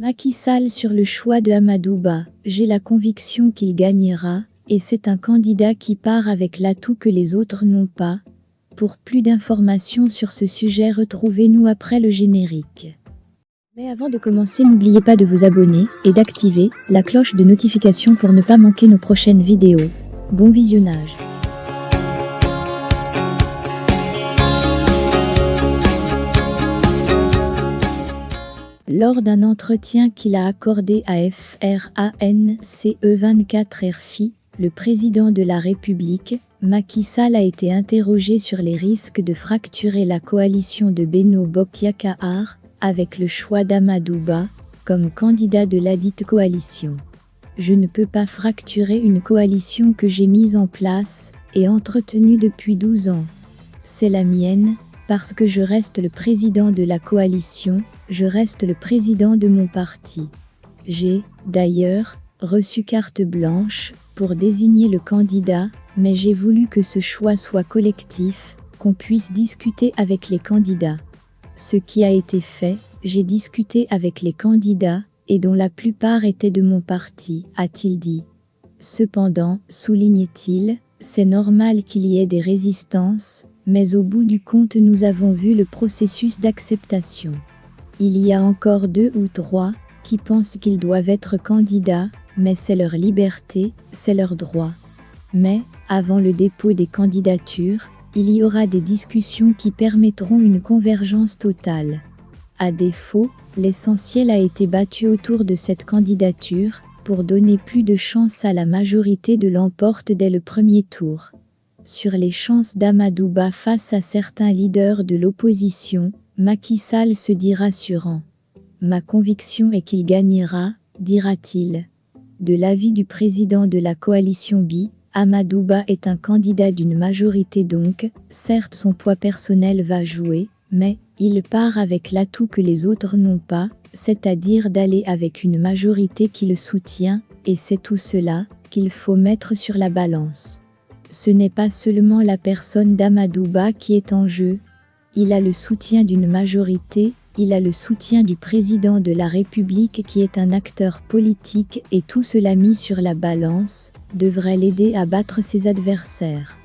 Macky Sall sur le choix de Amadou Ba. J'ai la conviction qu'il gagnera, et c'est un candidat qui part avec l'atout que les autres n'ont pas. Pour plus d'informations sur ce sujet, retrouvez-nous après le générique. Mais avant de commencer, n'oubliez pas de vous abonner et d'activer la cloche de notification pour ne pas manquer nos prochaines vidéos. Bon visionnage. Lors d'un entretien qu'il a accordé à France 24 le président de la République, Macky Sall a été interrogé sur les risques de fracturer la coalition de Benno Bokk Yakaar avec le choix d'Amadou Ba comme candidat de ladite coalition. Je ne peux pas fracturer une coalition que j'ai mise en place et entretenue depuis 12 ans. C'est la mienne, parce que je reste le président de la coalition, je reste le président de mon parti. J'ai, d'ailleurs, reçu carte blanche pour désigner le candidat, mais j'ai voulu que ce choix soit collectif, qu'on puisse discuter avec les candidats. Ce qui a été fait, j'ai discuté avec les candidats, et dont la plupart étaient de mon parti, a-t-il dit. Cependant, souligne-t-il, c'est normal qu'il y ait des résistances, mais au bout du compte nous avons vu le processus d'acceptation. Il y a encore 2 ou 3 qui pensent qu'ils doivent être candidats, mais c'est leur liberté, c'est leur droit. Mais, avant le dépôt des candidatures, il y aura des discussions qui permettront une convergence totale. À défaut, l'essentiel a été battu autour de cette candidature, pour donner plus de chance à la majorité de l'emporter dès le premier tour. Sur les chances d'Amadou Ba face à certains leaders de l'opposition, Macky Sall se dit rassurant. Ma conviction est qu'il gagnera, dira-t-il. De l'avis du président de la coalition BI, Amadou Ba est un candidat d'une majorité donc, certes son poids personnel va jouer, mais il part avec l'atout que les autres n'ont pas, c'est-à-dire d'aller avec une majorité qui le soutient, et c'est tout cela qu'il faut mettre sur la balance. Ce n'est pas seulement la personne d'Amadou Ba qui est en jeu. Il a le soutien d'une majorité, il a le soutien du président de la République qui est un acteur politique et tout cela mis sur la balance, devrait l'aider à battre ses adversaires.